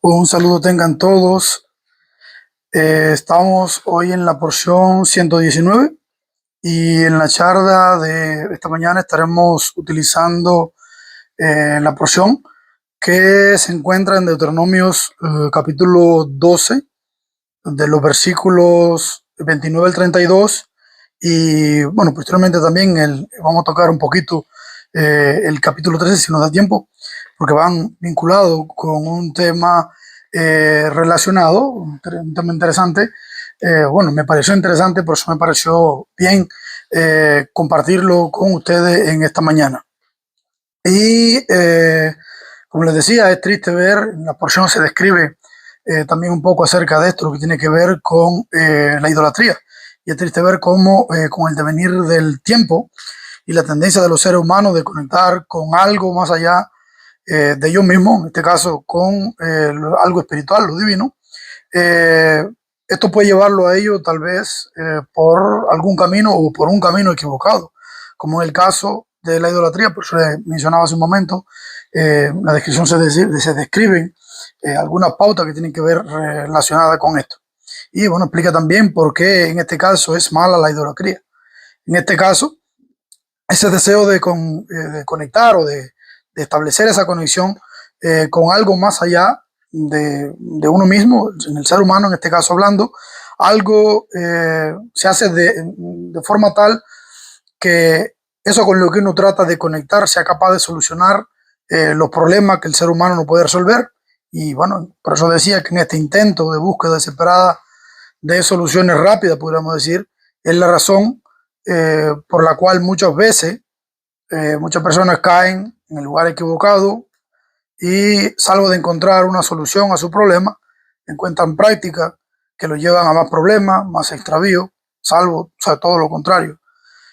Un saludo tengan todos. Estamos hoy en la porción 119 y en la charla de esta mañana estaremos utilizando la porción que se encuentra en Deuteronomios capítulo 12, de los versículos 29 al 32 y bueno, posteriormente también vamos a tocar un poquito el capítulo 13 si nos da tiempo, porque van vinculados con un tema relacionado, un tema interesante. Bueno, me pareció interesante, por eso me pareció bien compartirlo con ustedes en esta mañana. Y como les decía, es triste ver, en la porción se describe también un poco acerca de esto, lo que tiene que ver con la idolatría. Y es triste ver cómo con el devenir del tiempo y la tendencia de los seres humanos de conectar con algo más allá de ellos mismos, en este caso con algo espiritual, lo divino, eh, esto puede llevarlo a ellos tal vez por algún camino o por un camino equivocado, como en el caso de la idolatría. Por eso les mencionaba hace un momento, la descripción se describen algunas pautas que tienen que ver relacionadas con esto. Y bueno, explica también por qué en este caso es mala la idolatría. En este caso, ese deseo de conectar o de establecer esa conexión con algo más allá de uno mismo, en el ser humano, en este caso hablando, algo se hace de forma tal que eso con lo que uno trata de conectar sea capaz de solucionar los problemas que el ser humano no puede resolver. Y bueno, por eso decía que en este intento de búsqueda desesperada de soluciones rápidas, podríamos decir, es la razón por la cual muchas veces muchas personas caen en el lugar equivocado y, salvo de encontrar una solución a su problema, encuentran prácticas que los llevan a más problemas, más extravíos, salvo, o sea, todo lo contrario.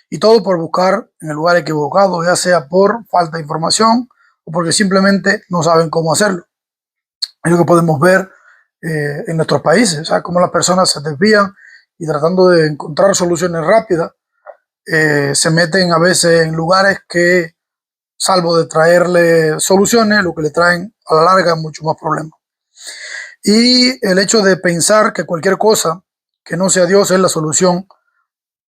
Y todo por buscar en el lugar equivocado, ya sea por falta de información o porque simplemente no saben cómo hacerlo. Es lo que podemos ver en nuestros países, o sea, cómo las personas se desvían y tratando de encontrar soluciones rápidas, se meten a veces en lugares que, salvo de traerle soluciones, lo que le traen a la larga mucho más problemas. Y el hecho de pensar que cualquier cosa que no sea Dios es la solución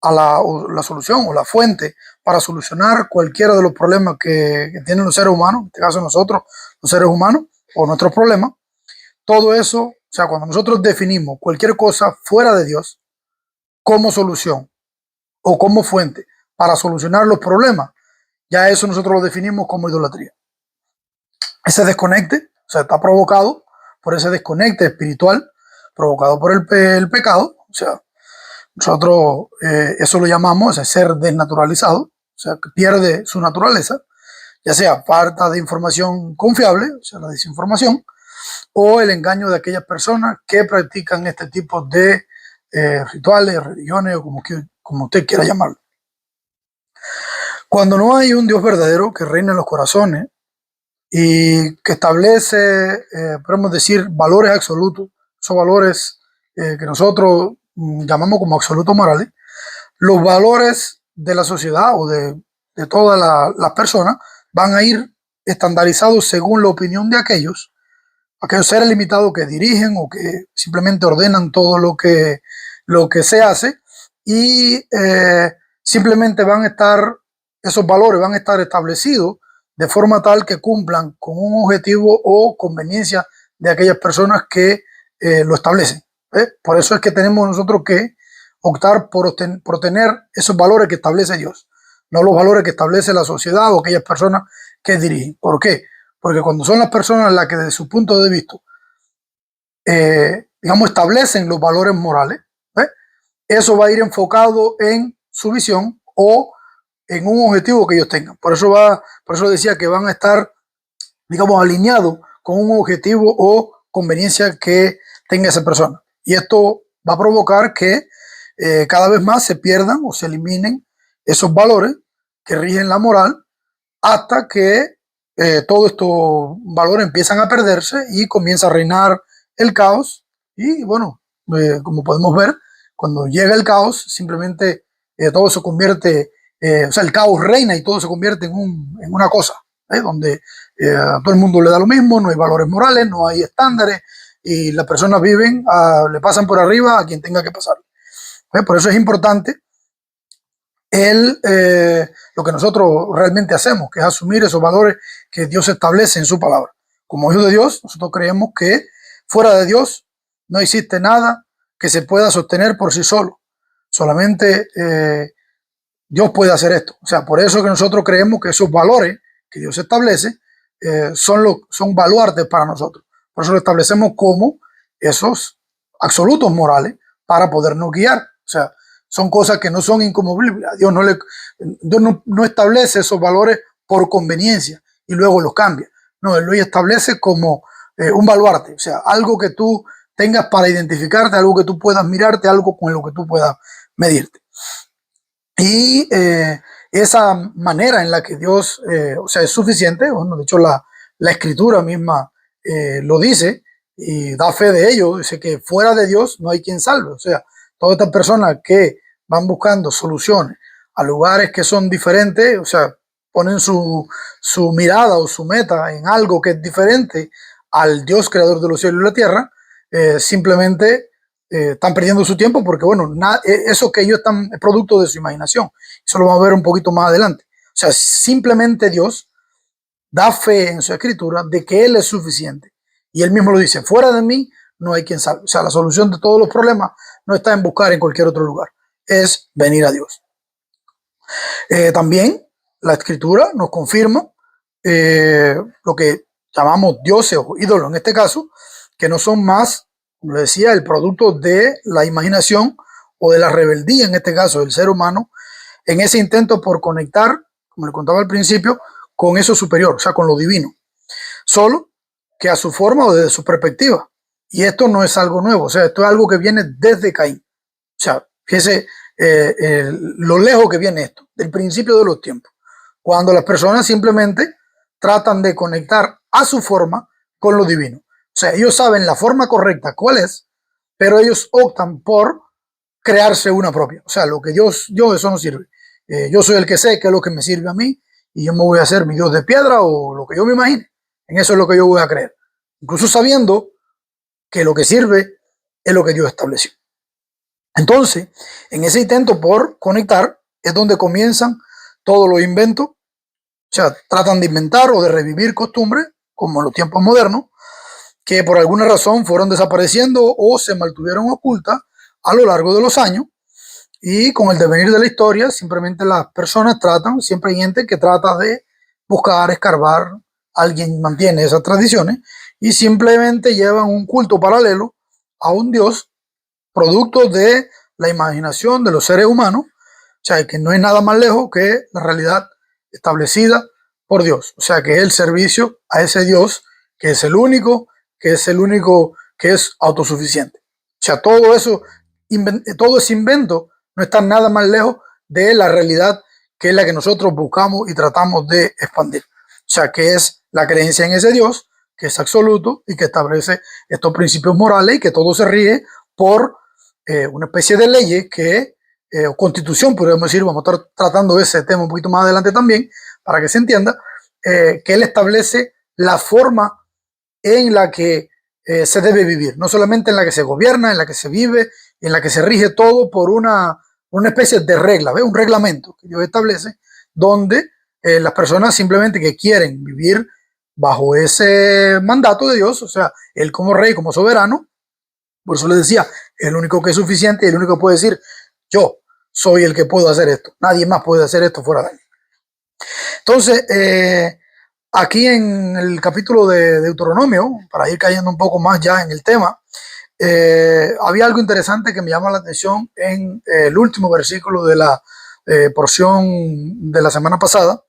la solución o la fuente para solucionar cualquiera de los problemas que tienen los seres humanos, en este caso nosotros, los seres humanos, o nuestros problemas, todo eso, o sea, cuando nosotros definimos cualquier cosa fuera de Dios como solución o como fuente para solucionar los problemas, ya eso nosotros lo definimos como idolatría. Ese desconecte, o sea, está provocado por ese desconecte espiritual, provocado por el pecado, o sea, nosotros eso lo llamamos ese ser desnaturalizado, o sea, que pierde su naturaleza, ya sea falta de información confiable, o sea, la desinformación, o el engaño de aquellas personas que practican este tipo de rituales, religiones, o como usted quiera llamarlo. Cuando no hay un Dios verdadero que reina en los corazones y que establece, podemos decir, valores absolutos, esos valores que nosotros llamamos como absolutos morales, los valores de la sociedad o de todas las personas van a ir estandarizados según la opinión de aquellos seres limitados que dirigen o que simplemente ordenan todo lo que se hace y simplemente esos valores van a estar establecidos de forma tal que cumplan con un objetivo o conveniencia de aquellas personas que lo establecen. Por eso es que tenemos nosotros que optar por tener esos valores que establece Dios, no los valores que establece la sociedad o aquellas personas que dirigen. ¿Por qué? Porque cuando son las personas las que desde su punto de vista, digamos, establecen los valores morales, eso va a ir enfocado en su visión o en un objetivo que ellos tengan. Por eso decía que van a estar, digamos, alineados con un objetivo o conveniencia que tenga esa persona. Y esto va a provocar que cada vez más se pierdan o se eliminen esos valores que rigen la moral hasta que todos estos valores empiezan a perderse y comienza a reinar el caos. Y bueno, como podemos ver, cuando llega el caos, simplemente todo se convierte, o sea, el caos reina y todo se convierte en una cosa, donde A todo el mundo le da lo mismo, no hay valores morales, no hay estándares y las personas viven, le pasan por arriba a quien tenga que pasar. Por eso es importante lo que nosotros realmente hacemos, que es asumir esos valores que Dios establece en su palabra. Como hijos de Dios, nosotros creemos que fuera de Dios no existe nada que se pueda sostener por sí solo. Solamente Dios puede hacer esto. O sea, por eso que nosotros creemos que esos valores que Dios establece son baluartes para nosotros. Por eso lo establecemos como esos absolutos morales para podernos guiar. O sea, son cosas que no son inconmovibles. Dios no establece esos valores por conveniencia y luego los cambia. No, Él lo establece como un baluarte, o sea, algo que tú tengas para identificarte, algo que tú puedas mirarte, algo con lo que tú puedas medirte. Y esa manera en la que Dios, o sea, es suficiente, bueno, de hecho la Escritura misma lo dice y da fe de ello, dice que fuera de Dios no hay quien salve. O sea, todas estas personas que van buscando soluciones a lugares que son diferentes, o sea, ponen su mirada o su meta en algo que es diferente al Dios creador de los cielos y la tierra, simplemente están perdiendo su tiempo porque, bueno, eso que ellos están es producto de su imaginación. Eso lo vamos a ver un poquito más adelante. O sea, simplemente Dios da fe en su escritura de que Él es suficiente. Y Él mismo lo dice, fuera de mí no hay quien salve. O sea, la solución de todos los problemas no está en buscar en cualquier otro lugar, es venir a Dios. También la escritura nos confirma lo que llamamos dioses o ídolos en este caso, que no son más, como decía, el producto de la imaginación o de la rebeldía, en este caso del ser humano, en ese intento por conectar, como le contaba al principio, con eso superior, o sea, con lo divino, solo que a su forma o desde su perspectiva. Y esto no es algo nuevo, o sea, esto es algo que viene desde Caín. O sea, fíjese lo lejos que viene esto, del principio de los tiempos, cuando las personas simplemente tratan de conectar a su forma con lo divino. O sea, ellos saben la forma correcta cuál es, pero ellos optan por crearse una propia. O sea, lo que yo eso no sirve. Yo soy el que sé qué es lo que me sirve a mí y yo me voy a hacer mi Dios de piedra o lo que yo me imagine. En eso es lo que yo voy a creer. Incluso sabiendo que lo que sirve es lo que Dios estableció. Entonces, en ese intento por conectar es donde comienzan todos los inventos. O sea, tratan de inventar o de revivir costumbres, como en los tiempos modernos, que por alguna razón fueron desapareciendo o se mantuvieron ocultas a lo largo de los años. Y con el devenir de la historia, simplemente las personas tratan, siempre hay gente que trata de buscar, escarbar, alguien mantiene esas tradiciones y simplemente llevan un culto paralelo a un Dios producto de la imaginación de los seres humanos, o sea, que no es nada más lejos que la realidad establecida por Dios, o sea, que es el servicio a ese Dios que es el único que es autosuficiente. O sea, todo ese invento no está nada más lejos de la realidad que es la que nosotros buscamos y tratamos de expandir. O sea, que es la creencia en ese Dios que es absoluto y que establece estos principios morales y que todo se rige por una especie de leyes que, o constitución, podríamos decir, vamos a estar tratando ese tema un poquito más adelante también, para que se entienda, que él establece la forma en la que se debe vivir, no solamente en la que se gobierna, en la que se vive, en la que se rige todo por una especie de regla, ¿ve? Un reglamento que Dios establece, donde las personas simplemente que quieren vivir bajo ese mandato de Dios, o sea, él como rey, como soberano, por eso les decía, el único que es suficiente y el único que puede decir, yo soy el que puedo hacer esto, nadie más puede hacer esto fuera de mí. Entonces, aquí en el capítulo de Deuteronomio, para ir cayendo un poco más ya en el tema, había algo interesante que me llama la atención en el último versículo de la porción de la semana pasada,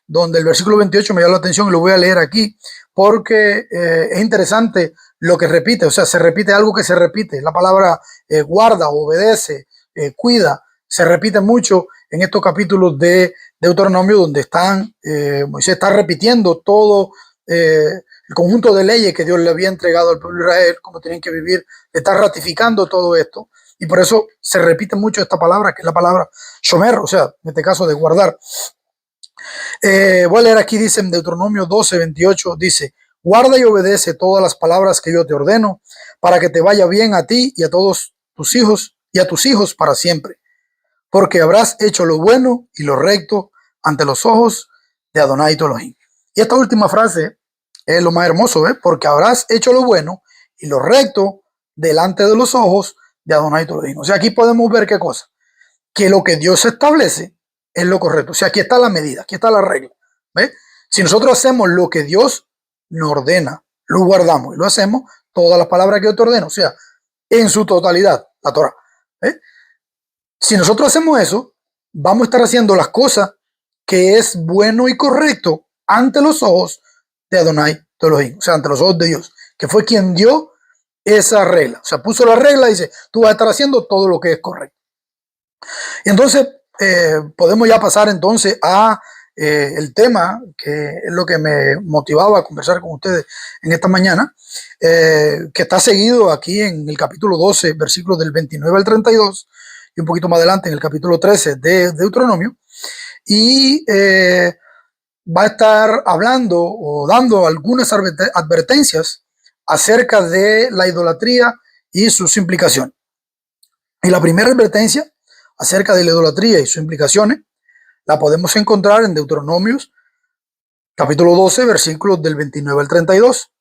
donde el versículo 28 me llama la atención y lo voy a leer aquí, porque es interesante lo que repite, o sea, se repite algo que se repite, la palabra guarda, obedece, cuida, se repite mucho en estos capítulos de Deuteronomio, donde Moisés está repitiendo todo el conjunto de leyes que Dios le había entregado al pueblo de Israel, cómo tenían que vivir, está ratificando todo esto, y por eso se repite mucho esta palabra, que es la palabra shomer, o sea, en este caso de guardar. Voy a leer aquí, dice en Deuteronomio 12:28, dice, guarda y obedece todas las palabras que yo te ordeno, para que te vaya bien a ti y a todos tus hijos y a tus hijos para siempre, porque habrás hecho lo bueno y lo recto ante los ojos de Adonai tu Elohim. Y esta última frase es lo más hermoso, ¿eh? Porque habrás hecho lo bueno y lo recto delante de los ojos de Adonai tu Elohim. O sea, aquí podemos ver qué cosa, que lo que Dios establece es lo correcto. O sea, aquí está la medida, aquí está la regla. ¿Ve? Si nosotros hacemos lo que Dios nos ordena, lo guardamos y lo hacemos, todas las palabras que yo te ordeno, o sea, en su totalidad, la Torah. ¿Ve? Si nosotros hacemos eso, vamos a estar haciendo las cosas que es bueno y correcto ante los ojos de Adonai tu Elohim, o sea, ante los ojos de Dios, que fue quien dio esa regla. O sea, puso la regla y dice, tú vas a estar haciendo todo lo que es correcto. Y entonces podemos ya pasar entonces a el tema que es lo que me motivaba a conversar con ustedes en esta mañana, que está seguido aquí en el capítulo 12, versículos del 29 al 32, y un poquito más adelante en el capítulo 13 de Deuteronomio, y va a estar hablando o dando algunas advertencias acerca de la idolatría y sus implicaciones. Y la primera advertencia acerca de la idolatría y sus implicaciones la podemos encontrar en Deuteronomios capítulo 12, versículos del 29 al 32.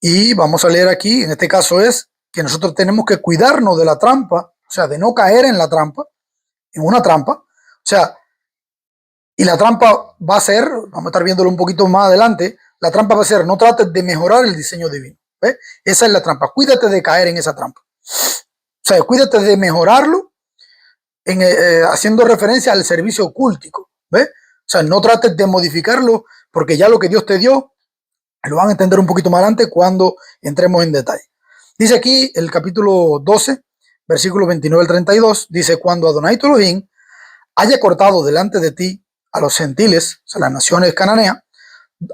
Y vamos a leer aquí, en este caso es que nosotros tenemos que cuidarnos de la trampa, o sea, de no caer en la trampa, en una trampa. O sea, y la trampa va a ser, vamos a estar viéndolo un poquito más adelante, la trampa va a ser, no trates de mejorar el diseño divino. ¿Ve? Esa es la trampa, cuídate de caer en esa trampa. O sea, cuídate de mejorarlo haciendo referencia al servicio cultico. ¿Ve? O sea, no trates de modificarlo porque ya lo que Dios te dio lo van a entender un poquito más adelante cuando entremos en detalle. Dice aquí el capítulo 12, versículo 29 al 32, dice, cuando Adonai tu Elohim haya cortado delante de ti a los gentiles, o sea, las naciones cananeas,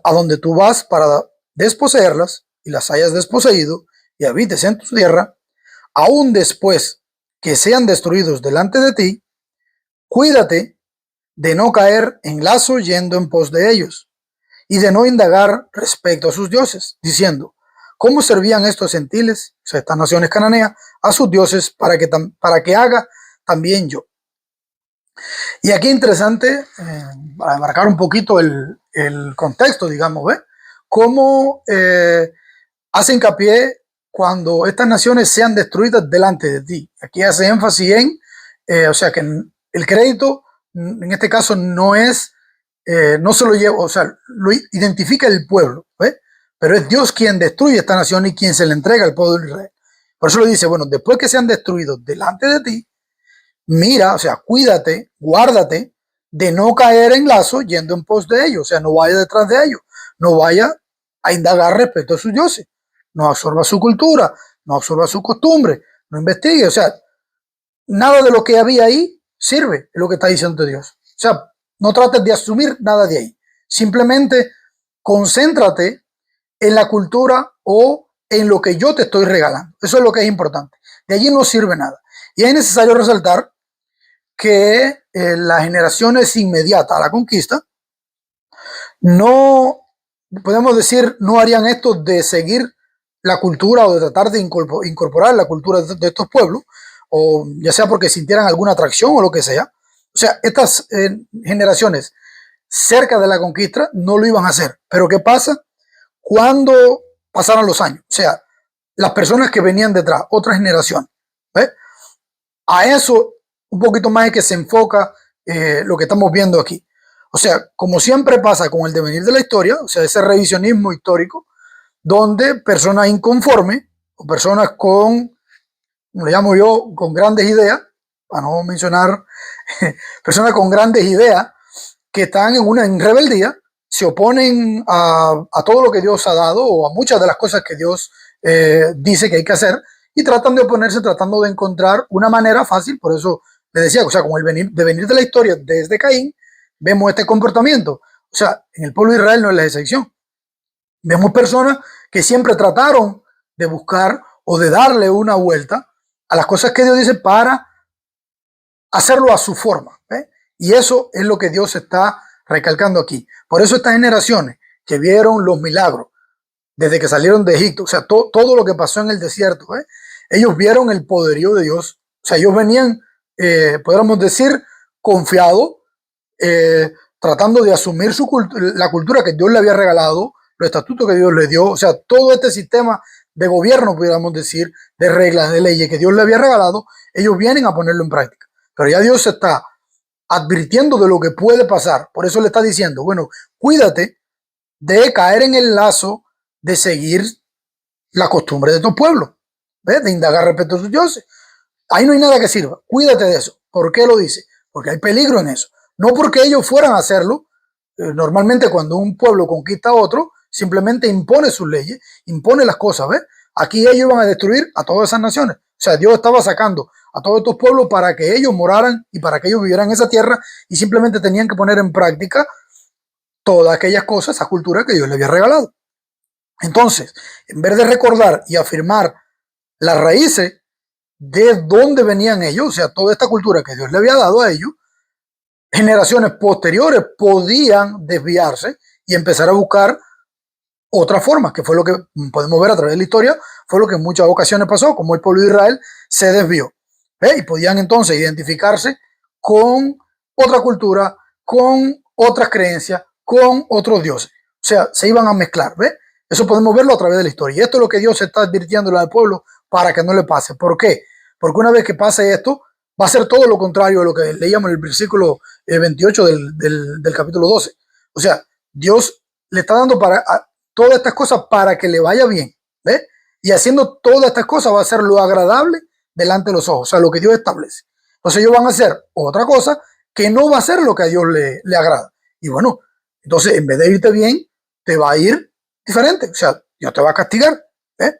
a donde tú vas para desposeerlas y las hayas desposeído y habites en tu tierra, aún después que sean destruidos delante de ti, cuídate de no caer en lazo yendo en pos de ellos y de no indagar respecto a sus dioses, diciendo, ¿cómo servían estos gentiles, o sea, estas naciones cananeas, a sus dioses para que haga también yo? Y aquí interesante, para marcar un poquito el contexto, digamos, ¿ve? Cómo hace hincapié cuando estas naciones sean destruidas delante de ti. Aquí hace énfasis en, o sea, que el crédito, en este caso, no es, no se lo lleva, o sea, lo identifica el pueblo, ¿ve? Pero es Dios quien destruye esta nación y quien se le entrega al pueblo de Israel. Por eso le dice, bueno, después que sean destruidos delante de ti, mira, o sea, cuídate, guárdate de no caer en lazo yendo en pos de ellos, o sea, no vaya detrás de ellos, no vaya a indagar respecto a sus dioses, no absorba su cultura, no absorba su costumbre, no investigue, o sea, nada de lo que había ahí sirve, es lo que está diciendo Dios. O sea, no trates de asumir nada de ahí, simplemente concéntrate en la cultura o en lo que yo te estoy regalando, eso es lo que es importante, de allí no sirve nada. Y es necesario resaltar que las generaciones inmediatas a la conquista no, podemos decir, no harían esto de seguir la cultura o de tratar de incorporar la cultura de estos pueblos, o ya sea porque sintieran alguna atracción o lo que sea. O sea, estas generaciones cerca de la conquista no lo iban a hacer. Pero ¿qué pasa? Cuando pasaron los años, o sea, las personas que venían detrás, otra generación, ¿ves? A eso un poquito más es que se enfoca lo que estamos viendo aquí. O sea, como siempre pasa con el devenir de la historia, o sea, ese revisionismo histórico, donde personas inconformes o personas con, como le llamo yo, con grandes ideas, para no mencionar personas con grandes ideas que están en rebeldía, se oponen a todo lo que Dios ha dado o a muchas de las cosas que Dios dice que hay que hacer y tratan de oponerse, tratando de encontrar una manera fácil. Por eso le decía, o sea, con el devenir de la historia desde Caín, vemos este comportamiento. O sea, en el pueblo de Israel no es la excepción. Vemos personas que siempre trataron de buscar o de darle una vuelta a las cosas que Dios dice para hacerlo a su forma. ¿Eh? Y eso es lo que Dios está recalcando aquí. Por eso estas generaciones que vieron los milagros desde que salieron de Egipto, o sea, todo lo que pasó en el desierto, ellos vieron el poderío de Dios. O sea, ellos venían, podríamos decir, confiados, tratando de asumir la cultura que Dios le había regalado, los estatutos que Dios le dio, o sea, todo este sistema de gobierno, pudiéramos decir, de reglas, de leyes que Dios le había regalado, ellos vienen a ponerlo en práctica. Pero ya Dios está advirtiendo de lo que puede pasar. Por eso le está diciendo, bueno, cuídate de caer en el lazo de seguir la costumbre de tu pueblo, ¿ves? De indagar respecto a sus dioses. Ahí no hay nada que sirva. Cuídate de eso. ¿Por qué lo dice? Porque hay peligro en eso. No porque ellos fueran a hacerlo. Normalmente cuando un pueblo conquista a otro, simplemente impone sus leyes, impone las cosas, ¿ves? Aquí ellos iban a destruir a todas esas naciones. O sea, Dios estaba sacando a todos estos pueblos para que ellos moraran y para que ellos vivieran en esa tierra y simplemente tenían que poner en práctica todas aquellas cosas, esa cultura que Dios les había regalado. Entonces, en vez de recordar y afirmar las raíces de dónde venían ellos, o sea, toda esta cultura que Dios le había dado a ellos, generaciones posteriores podían desviarse y empezar a buscar otras formas, que fue lo que podemos ver a través de la historia, fue lo que en muchas ocasiones pasó, como el pueblo de Israel se desvió. Y podían entonces identificarse con otra cultura, con otras creencias, con otros dioses. O sea, se iban a mezclar, ¿ves? Eso podemos verlo a través de la historia. Y esto es lo que Dios está advirtiendo al pueblo para que no le pase. ¿Por qué? Porque una vez que pase esto, va a ser todo lo contrario a lo que leíamos en el versículo 28 del capítulo 12. O sea, Dios le está dando todas estas cosas para que le vaya bien, ¿ves? Y haciendo todas estas cosas va a ser lo agradable delante de los ojos, o sea, lo que Dios establece. Entonces ellos van a hacer otra cosa que no va a ser lo que a Dios le agrada. Y bueno, entonces en vez de irte bien, te va a ir diferente, o sea, Dios te va a castigar, ¿eh?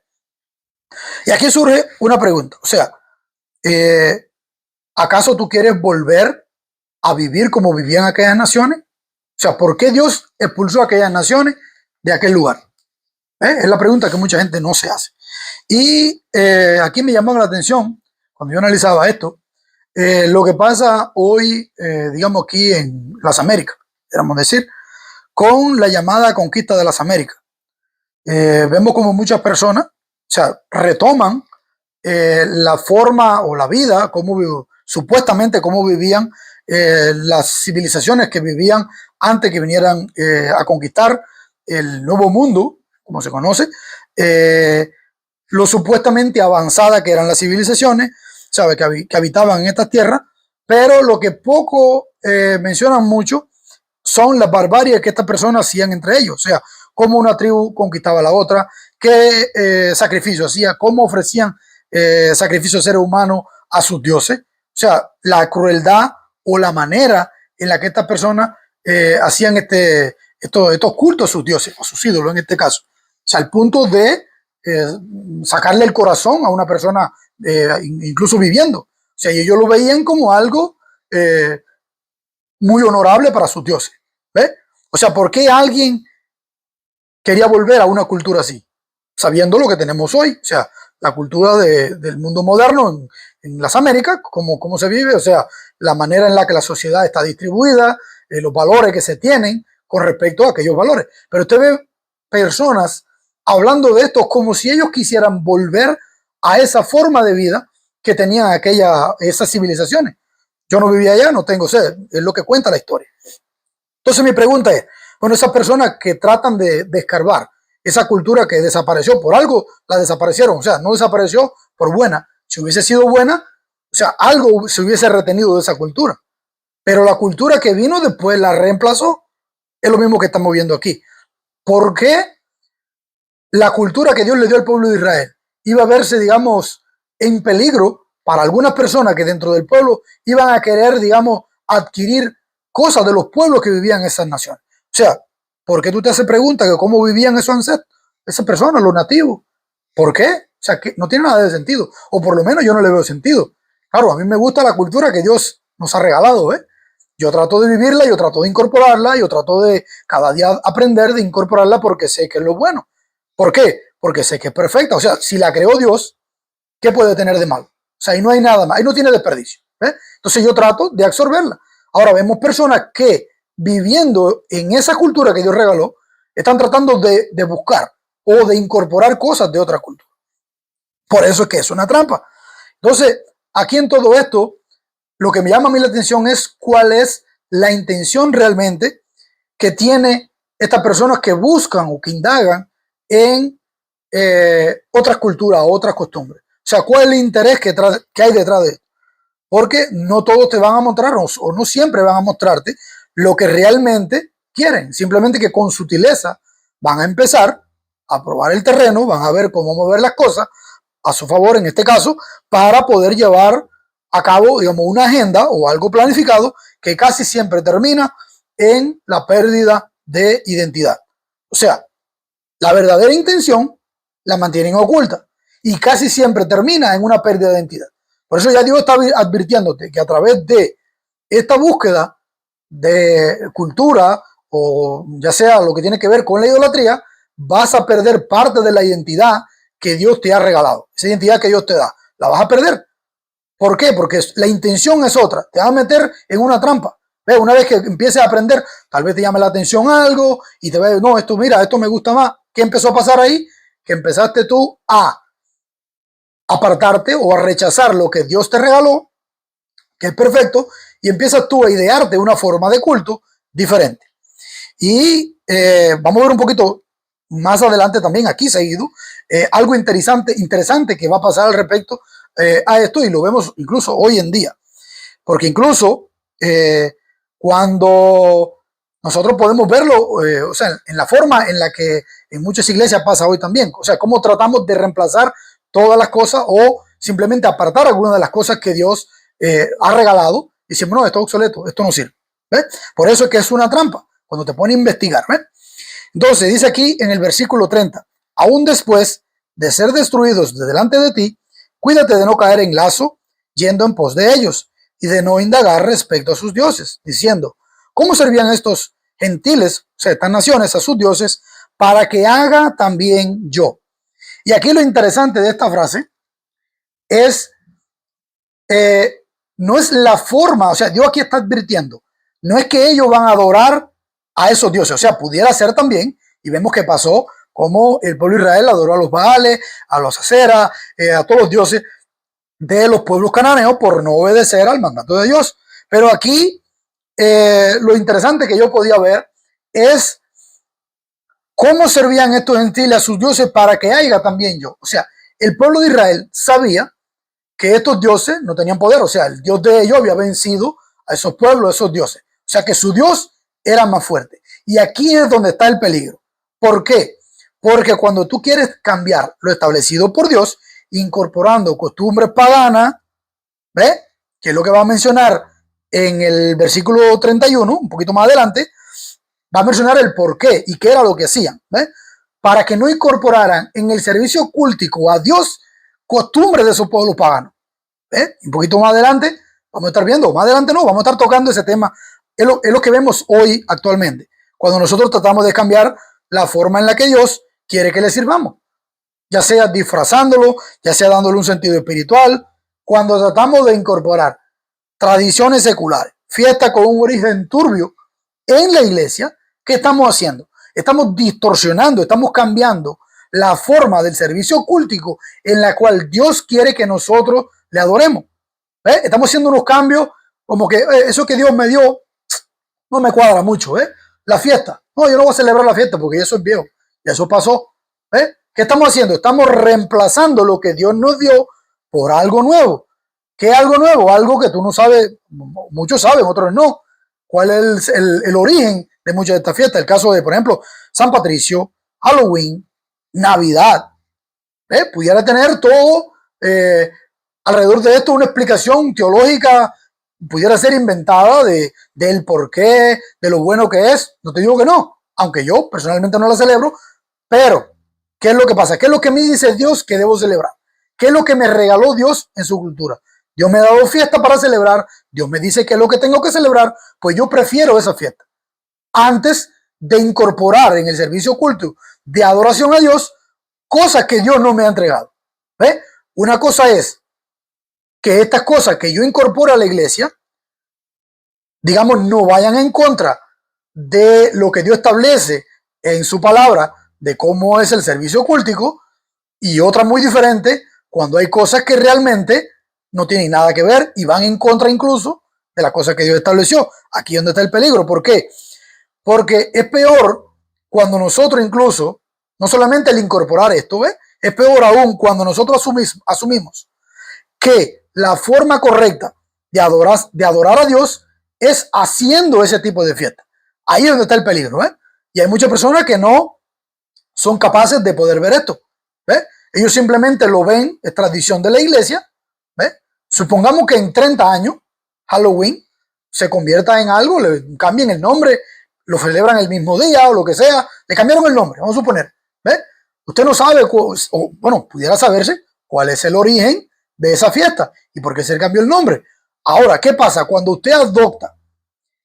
Y aquí surge una pregunta, o sea, ¿acaso tú quieres volver a vivir como vivían aquellas naciones? O sea, ¿por qué Dios expulsó a aquellas naciones de aquel lugar? Es la pregunta que mucha gente no se hace. Y aquí me llamaba la atención, cuando yo analizaba esto, lo que pasa hoy, digamos aquí en las Américas, queremos decir, con la llamada conquista de las Américas. Vemos como muchas personas, o sea, retoman la forma o la vida, supuestamente cómo vivían las civilizaciones que vivían antes que vinieran a conquistar el Nuevo Mundo, como se conoce, lo supuestamente avanzada que eran las civilizaciones, ¿sabe? Que habitaban en estas tierras, pero lo que poco mencionan mucho son las barbarias que estas personas hacían entre ellos, o sea, cómo una tribu conquistaba a la otra, qué sacrificio hacía, cómo ofrecían sacrificios de seres humanos a sus dioses, o sea, la crueldad o la manera en la que estas personas hacían estos cultos a sus dioses, a sus ídolos en este caso, o sea, al punto de sacarle el corazón a una persona incluso viviendo, o sea, y ellos lo veían como algo muy honorable para sus dioses, ¿ves? O sea, ¿por qué alguien quería volver a una cultura así? Sabiendo lo que tenemos hoy, o sea, la cultura del mundo moderno en las Américas, cómo se vive, o sea, la manera en la que la sociedad está distribuida, los valores que se tienen con respecto a aquellos valores. Pero usted ve personas hablando de esto como si ellos quisieran volver a esa forma de vida que tenían esas civilizaciones. Yo no vivía allá, no tengo sed, es lo que cuenta la historia. Entonces mi pregunta es, bueno, esas personas que tratan de escarbar esa cultura que desapareció, por algo la desaparecieron, o sea, no desapareció por buena, si hubiese sido buena, o sea, algo se hubiese retenido de esa cultura, pero la cultura que vino después la reemplazó, es lo mismo que estamos viendo aquí. ¿Por qué la cultura que Dios le dio al pueblo de Israel iba a verse, digamos, en peligro para algunas personas que dentro del pueblo iban a querer, digamos, adquirir cosas de los pueblos que vivían en esas naciones? O sea, ¿por qué tú te haces preguntas de cómo vivían esos ancestros, esas personas, los nativos? ¿Por qué? O sea, que no tiene nada de sentido, o por lo menos yo no le veo sentido. Claro, a mí me gusta la cultura que Dios nos ha regalado, ¿eh? Yo trato de vivirla, yo trato de incorporarla, yo trato de cada día aprender de incorporarla porque sé que es lo bueno. ¿Por qué? Porque sé que es perfecta. O sea, si la creó Dios, ¿qué puede tener de malo? O sea, ahí no hay nada más, ahí no tiene desperdicio, ¿eh? Entonces yo trato de absorberla. Ahora vemos personas que viviendo en esa cultura que Dios regaló, están tratando de buscar o de incorporar cosas de otra cultura. Por eso es que es una trampa. Entonces, aquí en todo esto, lo que me llama a mí la atención es cuál es la intención realmente que tiene estas personas que buscan o que indagan en otras culturas o otras costumbres. O sea, cuál es el interés que hay detrás de esto. Porque no todos te van a mostrar o no siempre van a mostrarte lo que realmente quieren. Simplemente que con sutileza van a empezar a probar el terreno, van a ver cómo mover las cosas a su favor en este caso, para poder llevar a cabo, digamos, una agenda o algo planificado que casi siempre termina en la pérdida de identidad. O sea, la verdadera intención la mantienen oculta y casi siempre termina en una pérdida de identidad. Por eso ya Dios está advirtiéndote que a través de esta búsqueda de cultura o ya sea lo que tiene que ver con la idolatría, vas a perder parte de la identidad que Dios te ha regalado. Esa identidad que Dios te da, la vas a perder. ¿Por qué? Porque la intención es otra. Te vas a meter en una trampa. ¿Ves? Una vez que empieces a aprender, tal vez te llame la atención algo y te ves, no, esto mira, esto me gusta más. ¿Qué empezó a pasar ahí? Que empezaste tú a apartarte o a rechazar lo que Dios te regaló, que es perfecto, y empiezas tú a idearte una forma de culto diferente. Y vamos a ver un poquito más adelante también, aquí seguido, algo interesante que va a pasar al respecto a esto, y lo vemos incluso hoy en día. Porque incluso cuando nosotros podemos verlo, o sea, en la forma en la que en muchas iglesias pasa hoy también, o sea, cómo tratamos de reemplazar todas las cosas o simplemente apartar algunas de las cosas que Dios ha regalado, y decimos, no, esto es obsoleto, esto no sirve. ¿Ves? Por eso es que es una trampa, cuando te pone a investigar. ¿Ves? Entonces, dice aquí en el versículo 30, aún después de ser destruidos de delante de ti, cuídate de no caer en lazo yendo en pos de ellos y de no indagar respecto a sus dioses, diciendo, ¿cómo servían estos gentiles, o sea, estas naciones, a sus dioses, para que haga también yo? Y aquí lo interesante de esta frase es, no es la forma, o sea, Dios aquí está advirtiendo, no es que ellos van a adorar a esos dioses, o sea, pudiera ser también, y vemos que pasó como el pueblo de Israel adoró a los Baales, a los Aceras, a todos los dioses de los pueblos cananeos por no obedecer al mandato de Dios. Pero aquí lo interesante que yo podía ver es cómo servían estos gentiles a sus dioses para que haya también yo. O sea, el pueblo de Israel sabía que estos dioses no tenían poder, o sea, el Dios de ellos había vencido a esos pueblos, a esos dioses. O sea, que su Dios era más fuerte. Y aquí es donde está el peligro. ¿Por qué? Porque cuando tú quieres cambiar lo establecido por Dios, incorporando costumbres paganas, ¿ves? Que es lo que va a mencionar en el versículo 31, un poquito más adelante, va a mencionar el por qué y qué era lo que hacían, ¿ves? Para que no incorporaran en el servicio cultico a Dios costumbres de esos pueblos paganos. ¿Ves? Un poquito más adelante vamos a estar viendo, más adelante no, vamos a estar tocando ese tema. Es lo que vemos hoy actualmente, cuando nosotros tratamos de cambiar la forma en la que Dios quiere que le sirvamos, ya sea disfrazándolo, ya sea dándole un sentido espiritual, cuando tratamos de incorporar tradiciones seculares, fiestas con un origen turbio en la iglesia. ¿Qué estamos haciendo? Estamos distorsionando, estamos cambiando la forma del servicio cultico en la cual Dios quiere que nosotros le adoremos. ¿Ves? Estamos haciendo unos cambios como que eso que Dios me dio no me cuadra mucho. La fiesta, no, yo no voy a celebrar la fiesta porque eso es viejo, y eso pasó. ¿Qué estamos haciendo? Estamos reemplazando lo que Dios nos dio por algo nuevo. ¿Qué es algo nuevo? Algo que tú no sabes, muchos saben, otros no. ¿Cuál es el origen de muchas de estas fiestas? El caso de, por ejemplo, San Patricio, Halloween, Navidad. Pudiera tener todo alrededor de esto una explicación teológica, pudiera ser inventada del por qué, de lo bueno que es. No te digo que no, aunque yo personalmente no la celebro, pero ¿qué es lo que pasa? ¿Qué es lo que me dice Dios que debo celebrar? ¿Qué es lo que me regaló Dios en su cultura? Dios me ha dado fiesta para celebrar, Dios me dice qué es lo que tengo que celebrar, pues yo prefiero esa fiesta antes de incorporar en el servicio oculto de adoración a Dios cosas que Dios no me ha entregado. ¿Ves? Una cosa es que estas cosas que yo incorporo a la iglesia, digamos, no vayan en contra de lo que Dios establece en su palabra, de cómo es el servicio cultico, y otra muy diferente cuando hay cosas que realmente no tienen nada que ver y van en contra incluso de las cosas que Dios estableció. Aquí es donde está el peligro. ¿Por qué? Porque es peor cuando nosotros incluso, no solamente el incorporar esto, ¿ves? Es peor aún cuando nosotros asumimos que la forma correcta de adorar a Dios es haciendo ese tipo de fiesta. Ahí es donde está el peligro, ¿eh? Y hay muchas personas que no son capaces de poder ver esto, ¿ves? Ellos simplemente lo ven, es tradición de la iglesia, ¿ves? Supongamos que en 30 años, Halloween se convierta en algo, le cambien el nombre, lo celebran el mismo día o lo que sea, le cambiaron el nombre, vamos a suponer, ¿ves? Usted no sabe, o bueno, pudiera saberse cuál es el origen de esa fiesta y por qué se le cambió el nombre. Ahora, ¿qué pasa? Cuando usted adopta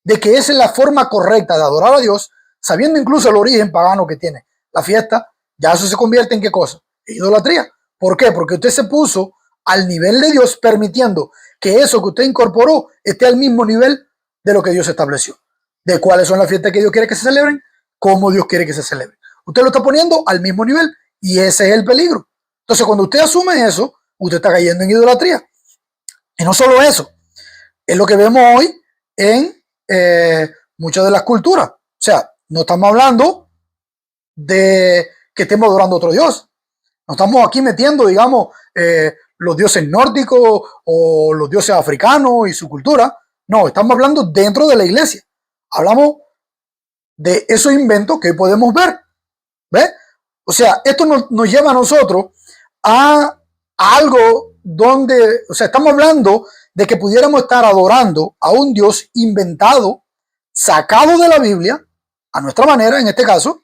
de que esa es la forma correcta de adorar a Dios, sabiendo incluso el origen pagano que tiene la fiesta, ya eso se convierte en ¿qué cosa? Idolatría. ¿Por qué? Porque usted se puso al nivel de Dios, permitiendo que eso que usted incorporó esté al mismo nivel de lo que Dios estableció. De cuáles son las fiestas que Dios quiere que se celebren, cómo Dios quiere que se celebren. Usted lo está poniendo al mismo nivel y ese es el peligro. Entonces, cuando usted asume eso, usted está cayendo en idolatría. Y no solo eso, es lo que vemos hoy en muchas de las culturas. O sea, no estamos hablando de que estemos adorando a otro Dios. No estamos aquí metiendo, digamos, los dioses nórdicos o los dioses africanos y su cultura. No, estamos hablando dentro de la iglesia. Hablamos de esos inventos que podemos ver. ¿Ves? O sea, esto nos lleva a nosotros a algo donde, o sea, estamos hablando de que pudiéramos estar adorando a un Dios inventado, sacado de la Biblia, a nuestra manera, en este caso,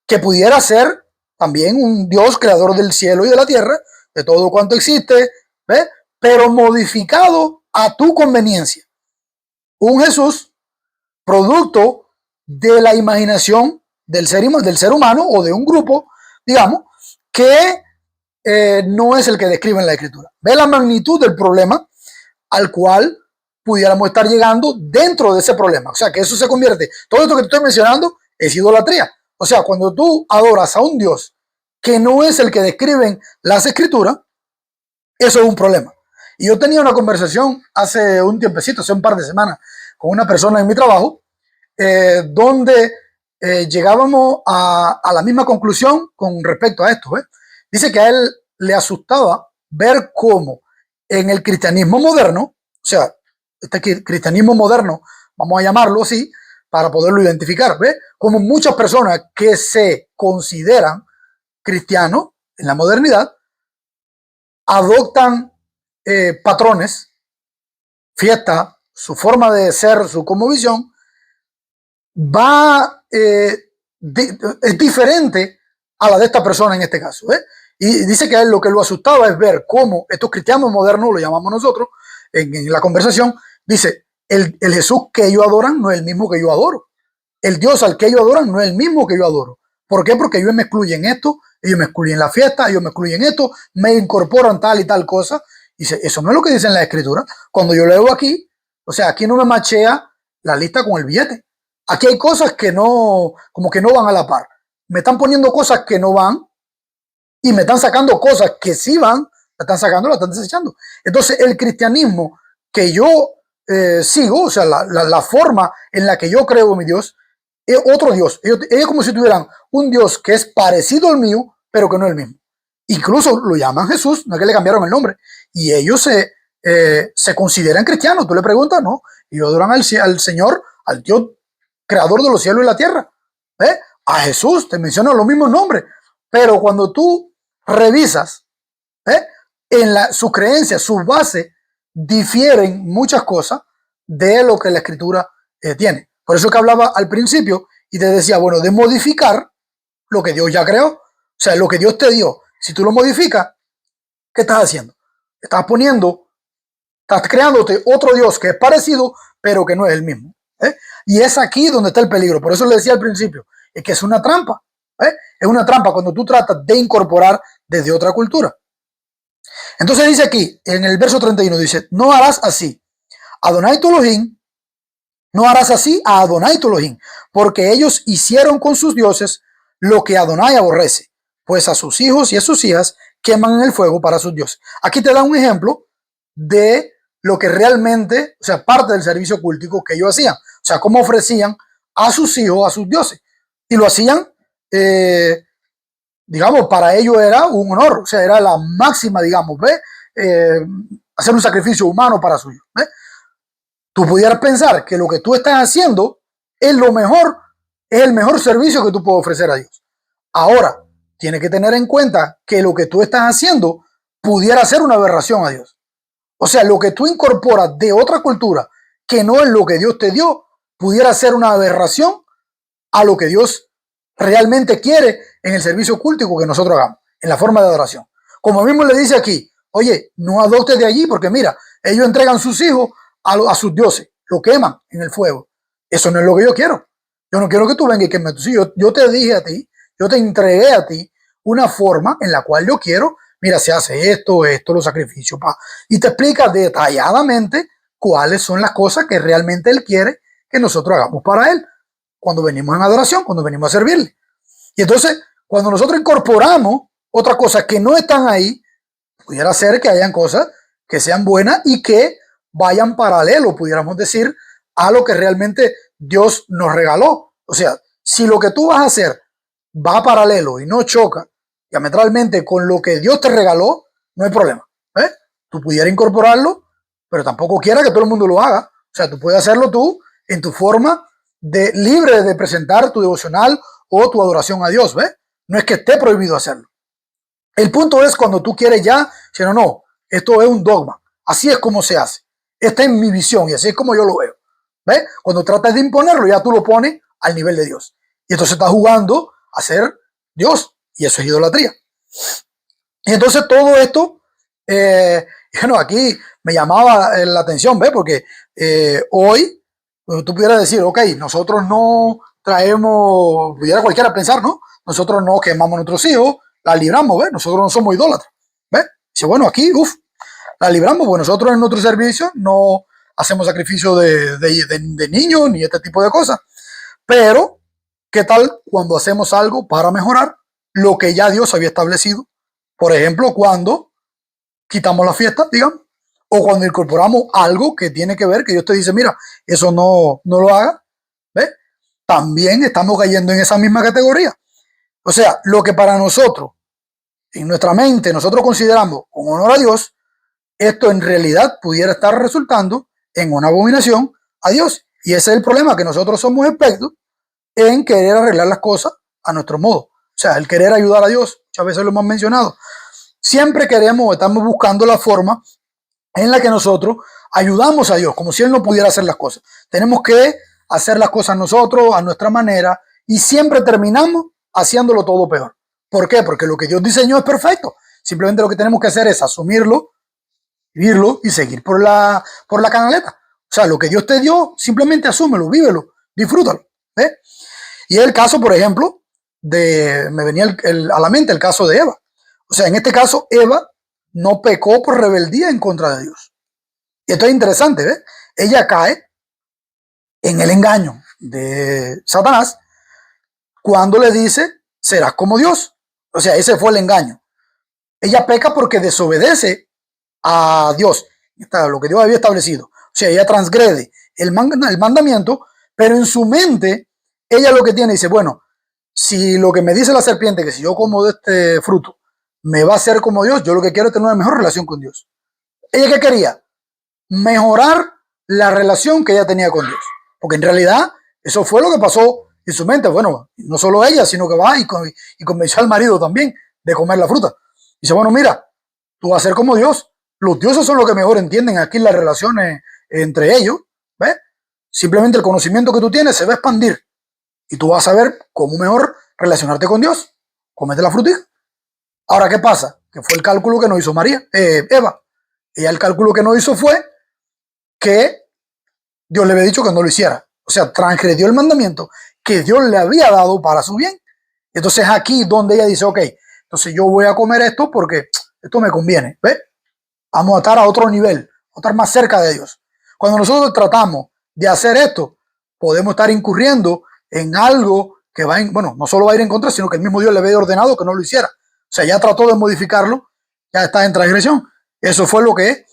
que pudiera ser también un Dios creador del cielo y de la tierra, de todo cuanto existe, ¿ves? Pero modificado a tu conveniencia. Un Jesús producto de la imaginación del ser humano o de un grupo, digamos, que no es el que describe en la escritura. Ve la magnitud del problema al cual pudiéramos estar llegando dentro de ese problema. O sea, que eso se convierte, todo esto que te estoy mencionando es idolatría. O sea, cuando tú adoras a un Dios que no es el que describen las escrituras, eso es un problema. Y yo tenía una conversación hace un tiempecito, hace un par de semanas, con una persona en mi trabajo, donde llegábamos a la misma conclusión con respecto a esto. Dice que a él le asustaba ver cómo en el cristianismo moderno, o sea, este cristianismo moderno, vamos a llamarlo así, para poderlo identificar, ¿ves? Como muchas personas que se consideran cristianos en la modernidad, adoptan patrones, fiestas, su forma de ser, su cosmovisión, es diferente a la de esta persona en este caso. Y dice que a él lo que lo asustaba es ver cómo estos cristianos modernos, lo llamamos nosotros en la conversación, dice, el Jesús que ellos adoran no es el mismo que yo adoro. El Dios al que ellos adoran no es el mismo que yo adoro. ¿Por qué? Porque ellos me excluyen esto, ellos me excluyen la fiesta, ellos me excluyen esto, me incorporan tal y tal cosa. Dice, eso no es lo que dice en la escritura. Cuando yo leo aquí, o sea, aquí no me machea la lista con el billete. Aquí hay cosas que no, como que no van a la par. Me están poniendo cosas que no van y me están sacando cosas que sí van, la están sacando, la están desechando. Entonces, el cristianismo que yo sigo, o sea, la forma en la que yo creo en mi Dios, es otro Dios. Ellos como si tuvieran un Dios que es parecido al mío, pero que no es el mismo. Incluso lo llaman Jesús, no es que le cambiaron el nombre. Y ellos se consideran cristianos. Tú le preguntas, no. Ellos adoran al Señor, al Dios creador de los cielos y la tierra. A Jesús te mencionan los mismos nombres. Pero cuando tú revisas en sus creencias, sus bases, difieren muchas cosas de lo que la escritura tiene. Por eso que hablaba al principio y te decía, bueno, de modificar lo que Dios ya creó. O sea, lo que Dios te dio. Si tú lo modificas, ¿qué estás haciendo? Estás creándote otro Dios que es parecido, pero que no es el mismo. Y es aquí donde está el peligro. Por eso le decía al principio, es que es una trampa. Es una trampa cuando tú tratas de incorporar desde otra cultura. Entonces dice aquí, en el verso 31, dice, no harás así. Adonai tu Elohim No harás así a Adonai tu Elohim, porque ellos hicieron con sus dioses lo que Adonai aborrece, pues a sus hijos y a sus hijas queman en el fuego para sus dioses. Aquí te da un ejemplo de lo que realmente, o sea, parte del servicio cultico que ellos hacían, o sea, cómo ofrecían a sus hijos, a sus dioses, y lo hacían, digamos, para ellos era un honor, o sea, era la máxima, digamos, ¿ves? Hacer un sacrificio humano para suyo, ¿ves? Tú pudieras pensar que lo que tú estás haciendo es lo mejor, es el mejor servicio que tú puedes ofrecer a Dios. Ahora, tienes que tener en cuenta que lo que tú estás haciendo pudiera ser una aberración a Dios. O sea, lo que tú incorporas de otra cultura que no es lo que Dios te dio, pudiera ser una aberración a lo que Dios realmente quiere en el servicio cultico que nosotros hagamos, en la forma de adoración. Como mismo le dice aquí, oye, no adoptes de allí porque mira, ellos entregan sus hijos a sus dioses, lo queman en el fuego. Eso no es lo que yo quiero. Yo no quiero que tú vengas y quemes. Yo te dije a ti, yo te entregué a ti una forma en la cual yo quiero, mira, se hace esto, los sacrificios, y te explica detalladamente cuáles son las cosas que realmente Él quiere que nosotros hagamos para Él, cuando venimos en adoración, cuando venimos a servirle. Y entonces, cuando nosotros incorporamos otras cosas que no están ahí, pudiera ser que hayan cosas que sean buenas y que vayan paralelo, pudiéramos decir, a lo que realmente Dios nos regaló. O sea, si lo que tú vas a hacer va paralelo y no choca diametralmente con lo que Dios te regaló, no hay problema. Tú pudieras incorporarlo, pero tampoco quieras que todo el mundo lo haga. O sea, tú puedes hacerlo tú en tu forma libre de presentar tu devocional o tu adoración a Dios. No es que esté prohibido hacerlo. El punto es cuando tú quieres ya, si no, esto es un dogma. Así es como se hace. Esta es mi visión y así es como yo lo veo. ¿Ves? Cuando tratas de imponerlo, ya tú lo pones al nivel de Dios. Y entonces estás jugando a ser Dios. Y eso es idolatría. Y entonces todo esto, bueno, aquí me llamaba la atención, ¿ves? Porque hoy tú pudieras decir, ok, nosotros no traemos, pudiera cualquiera pensar, ¿no? Nosotros no quemamos a nuestros hijos, la libramos, ¿ves? Nosotros no somos idólatras, ¿ves? Dice, bueno, aquí, la libramos, pues nosotros en nuestro servicio no hacemos sacrificio de niños ni este tipo de cosas. Pero, ¿qué tal cuando hacemos algo para mejorar lo que ya Dios había establecido? Por ejemplo, cuando quitamos la fiesta, digamos, o cuando incorporamos algo que tiene que ver, que Dios te dice, mira, eso no lo haga, ¿ves? También estamos cayendo en esa misma categoría. O sea, lo que para nosotros, en nuestra mente, nosotros consideramos con honor a Dios, esto en realidad pudiera estar resultando en una abominación a Dios. Y ese es el problema, que nosotros somos expertos en querer arreglar las cosas a nuestro modo. O sea, el querer ayudar a Dios, muchas veces lo hemos mencionado. Siempre queremos, estamos buscando la forma en la que nosotros ayudamos a Dios, como si Él no pudiera hacer las cosas. Tenemos que hacer las cosas nosotros, a nuestra manera, y siempre terminamos haciéndolo todo peor. ¿Por qué? Porque lo que Dios diseñó es perfecto. Simplemente lo que tenemos que hacer es asumirlo, vivirlo y seguir por la canaleta. O sea, lo que Dios te dio, simplemente asúmelo, vívelo, disfrútalo. Y es el caso, por ejemplo, me venía a la mente el caso de Eva. O sea, en este caso, Eva no pecó por rebeldía en contra de Dios. Y esto es interesante, ¿ves? Ella cae en el engaño de Satanás cuando le dice, serás como Dios. O sea, ese fue el engaño. Ella peca porque desobedece a Dios, lo que Dios había establecido. O sea, ella transgrede el mandamiento, pero en su mente, ella lo que tiene, dice, bueno, si lo que me dice la serpiente, que si yo como de este fruto, me va a hacer como Dios, yo lo que quiero es tener una mejor relación con Dios. ¿Ella qué quería? Mejorar la relación que ella tenía con Dios. Porque en realidad, eso fue lo que pasó en su mente. Bueno, no solo ella, sino que va y convenció al marido también de comer la fruta. Dice, bueno, mira, tú vas a ser como Dios. Los dioses son los que mejor entienden aquí las relaciones entre ellos. ¿Ves? Simplemente el conocimiento que tú tienes se va a expandir. Y tú vas a ver cómo mejor relacionarte con Dios. Comete la frutita. Ahora, ¿qué pasa? Que fue el cálculo que no hizo Eva. Ella el cálculo que no hizo fue que Dios le había dicho que no lo hiciera. O sea, transgredió el mandamiento que Dios le había dado para su bien. Entonces aquí donde ella dice, ok, entonces yo voy a comer esto porque esto me conviene. ¿Ves? Vamos a estar a otro nivel, a estar más cerca de Dios. Cuando nosotros tratamos de hacer esto, podemos estar incurriendo en algo que va en, bueno, no solo va a ir en contra, sino que el mismo Dios le había ordenado que no lo hiciera. O sea, ya trató de modificarlo, ya está en transgresión. Eso fue lo que es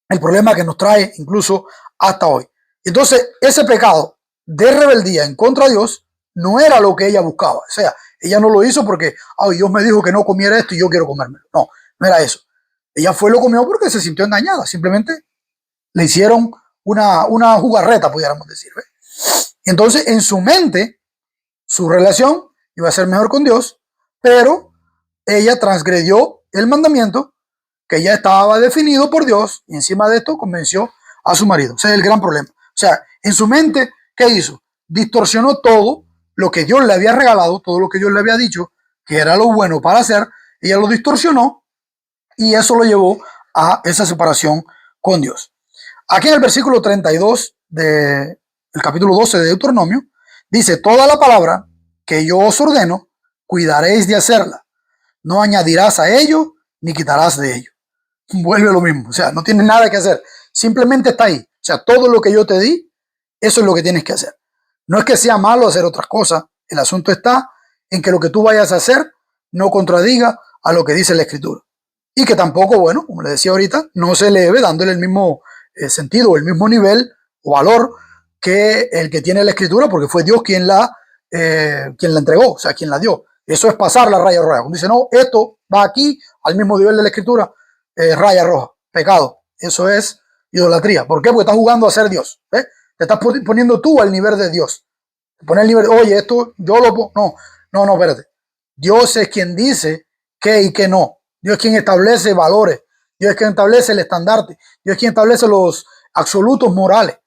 el problema que nos trae incluso hasta hoy. Entonces, ese pecado de rebeldía en contra de Dios no era lo que ella buscaba. O sea, ella no lo hizo porque, ay, Dios me dijo que no comiera esto y yo quiero comérmelo. No, no era eso. Ella fue y lo comió porque se sintió engañada. Simplemente le hicieron una jugarreta, pudiéramos decir. ¿Ves? Entonces, en su mente, su relación iba a ser mejor con Dios, pero ella transgredió el mandamiento que ya estaba definido por Dios y encima de esto convenció a su marido. Ese es el gran problema. O sea, en su mente, ¿qué hizo? Distorsionó todo lo que Dios le había regalado, todo lo que Dios le había dicho que era lo bueno para hacer, ella lo distorsionó y eso lo llevó a esa separación con Dios. Aquí en el versículo 32 del capítulo 12 de Deuteronomio, dice, toda la palabra que yo os ordeno, cuidaréis de hacerla. No añadirás a ello, ni quitarás de ello. Vuelve a lo mismo, o sea, no tienes nada que hacer. Simplemente está ahí. O sea, todo lo que yo te di, eso es lo que tienes que hacer. No es que sea malo hacer otras cosas. El asunto está en que lo que tú vayas a hacer no contradiga a lo que dice la Escritura. Y que tampoco, bueno, como le decía ahorita, no se eleve dándole el mismo sentido o el mismo nivel o valor que el que tiene la Escritura, porque fue Dios quien la entregó, o sea, quien la dio. Eso es pasar la raya roja. Cuando dice, no, esto va aquí al mismo nivel de la Escritura, raya roja, pecado. Eso es idolatría. ¿Por qué? Porque estás jugando a ser Dios. ¿Ves? Te estás poniendo tú al nivel de Dios. Te pones el nivel, oye, esto yo lo pongo. No, espérate. Dios es quien dice qué y qué no. Dios es quien establece valores. Dios es quien establece el estandarte. Dios es quien establece los absolutos morales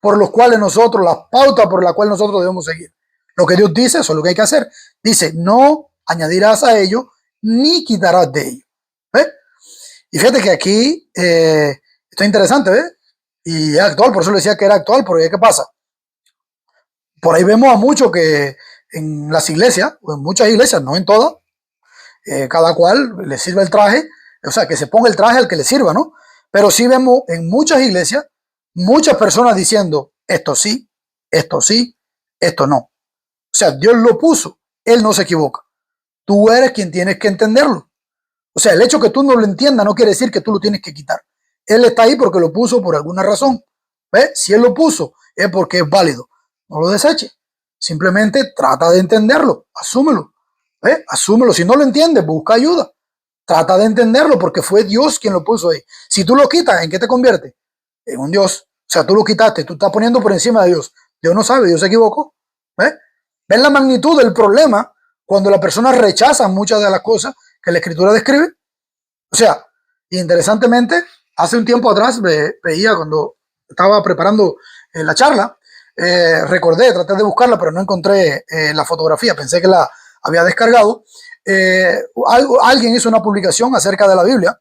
por los cuales nosotros, las pautas por las cuales nosotros debemos seguir. Lo que Dios dice, eso es lo que hay que hacer. Dice, no añadirás a ello, ni quitarás de ello. ¿Ves? Y fíjate que aquí está interesante, ¿ves? Y es actual, por eso le decía que era actual, porque ¿qué pasa? Por ahí vemos a muchos que en las iglesias, o en muchas iglesias, no en todas, cada cual le sirve el traje, o sea, que se ponga el traje al que le sirva, ¿no? Pero sí vemos en muchas iglesias, muchas personas diciendo, esto sí, esto no. O sea, Dios lo puso, Él no se equivoca. Tú eres quien tienes que entenderlo. O sea, el hecho que tú no lo entiendas no quiere decir que tú lo tienes que quitar. Él está ahí porque lo puso por alguna razón. ¿Ves? Si Él lo puso es porque es válido. No lo deseches. Simplemente trata de entenderlo. Asúmelo. ¿Ves? Asúmelo. Si no lo entiendes, busca ayuda. Trata de entenderlo porque fue Dios quien lo puso ahí. Si tú lo quitas, ¿en qué te convierte? En un Dios. O sea, tú lo quitaste, tú estás poniendo por encima de Dios. Dios no sabe, Dios se equivocó. ¿Ves? ¿Ves la magnitud del problema cuando la persona rechaza muchas de las cosas que la Escritura describe? O sea, interesantemente, hace un tiempo atrás veía cuando estaba preparando la charla, traté de buscarla, pero no encontré la fotografía, pensé que la había descargado. Alguien hizo una publicación acerca de la Biblia,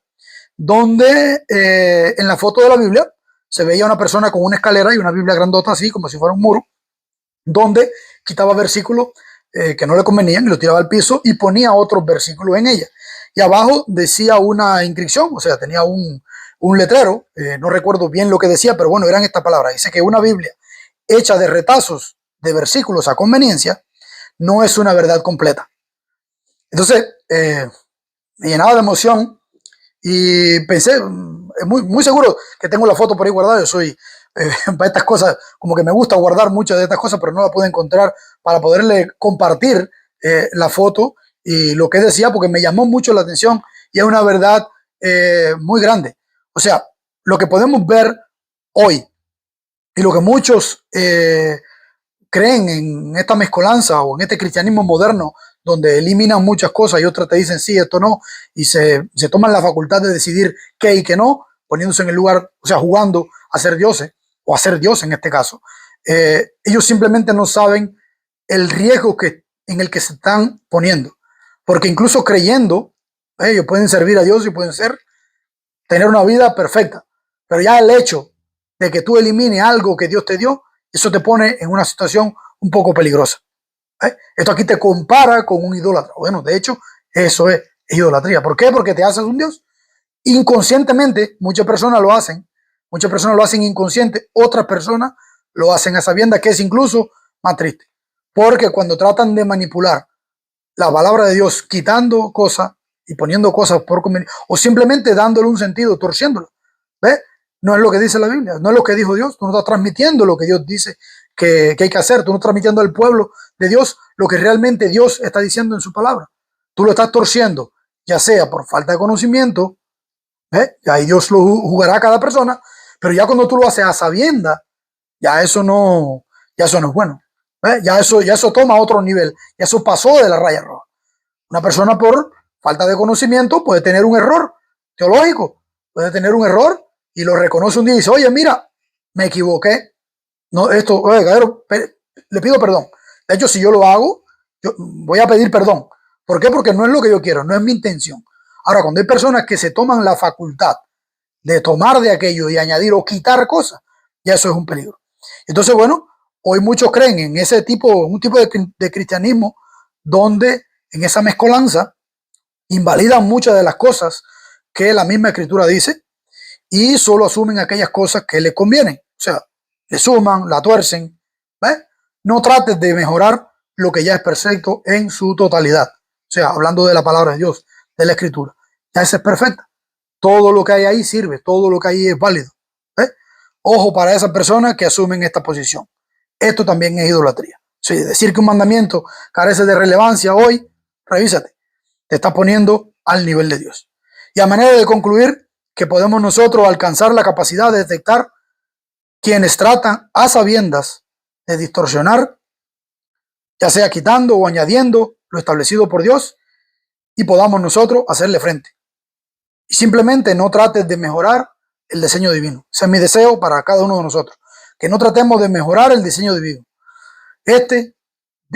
donde en la foto de la Biblia se veía una persona con una escalera y una Biblia grandota así, como si fuera un muro, donde quitaba versículos que no le convenían y lo tiraba al piso y ponía otros versículos en ella. Y abajo decía una inscripción, o sea, tenía un letrero, no recuerdo bien lo que decía, pero bueno, eran estas palabras. Dice que una Biblia hecha de retazos de versículos a conveniencia no es una verdad completa. Entonces, me llenaba de emoción y pensé, muy seguro que tengo la foto por ahí guardada. Yo soy, para estas cosas, como que me gusta guardar muchas de estas cosas, pero no la pude encontrar para poderle compartir la foto y lo que decía, porque me llamó mucho la atención y es una verdad muy grande. O sea, lo que podemos ver hoy y lo que muchos creen en esta mezcolanza o en este cristianismo moderno, donde eliminan muchas cosas y otras te dicen sí, esto no, y se toman la facultad de decidir qué y qué no, poniéndose en el lugar, o sea, jugando a ser dioses, o a ser Dios en este caso. Ellos simplemente no saben el riesgo en el que se están poniendo, porque incluso creyendo, ellos pueden servir a Dios y pueden tener una vida perfecta, pero ya el hecho de que tú elimines algo que Dios te dio, eso te pone en una situación un poco peligrosa. Esto aquí te compara con un idólatra. Bueno, de hecho, eso es idolatría. ¿Por qué? Porque te haces un Dios. Inconscientemente, muchas personas lo hacen inconsciente, otras personas lo hacen a sabiendas, que es incluso más triste. Porque cuando tratan de manipular la palabra de Dios, quitando cosas y poniendo cosas por conveniencia, o simplemente dándole un sentido, torciéndolo, ¿ves? No es lo que dice la Biblia, no es lo que dijo Dios. Tú no estás transmitiendo lo que Dios dice que hay que hacer. Tú no estás transmitiendo al pueblo de Dios lo que realmente Dios está diciendo en su palabra. Tú lo estás torciendo, ya sea por falta de conocimiento, y ahí Dios lo jugará a cada persona, pero ya cuando tú lo haces a sabienda, ya eso no es bueno. Ya eso toma otro nivel, ya eso pasó de la raya roja. Una persona por falta de conocimiento puede tener un error teológico, puede tener un error y lo reconoce un día y dice, oye, mira, me equivoqué. No, esto, oye, caballero, le pido perdón. De hecho, si yo lo hago, yo voy a pedir perdón. ¿Por qué? Porque no es lo que yo quiero, no es mi intención. Ahora, cuando hay personas que se toman la facultad de tomar de aquello y añadir o quitar cosas, ya eso es un peligro. Entonces, bueno, hoy muchos creen en ese tipo, un tipo de cristianismo donde en esa mezcolanza invalidan muchas de las cosas que la misma escritura dice y solo asumen aquellas cosas que les convienen. O sea, le suman, la tuercen. ¿Ves? No trates de mejorar lo que ya es perfecto en su totalidad. O sea, hablando de la palabra de Dios, de la escritura. Ya esa es perfecta. Todo lo que hay ahí sirve, todo lo que hay es válido. ¿Ves? Ojo para esas personas que asumen esta posición. Esto también es idolatría. O sea, decir que un mandamiento carece de relevancia hoy, revísate. Te estás poniendo al nivel de Dios. Y a manera de concluir, que podemos nosotros alcanzar la capacidad de detectar quienes tratan a sabiendas de distorsionar, ya sea quitando o añadiendo lo establecido por Dios, y podamos nosotros hacerle frente. Y simplemente no trates de mejorar el diseño divino. Ese es mi deseo para cada uno de nosotros. Que no tratemos de mejorar el diseño divino. Este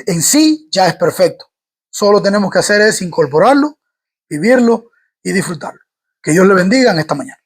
en sí ya es perfecto. Solo tenemos que hacer es incorporarlo, vivirlo y disfrutarlo. Que Dios le bendiga en esta mañana.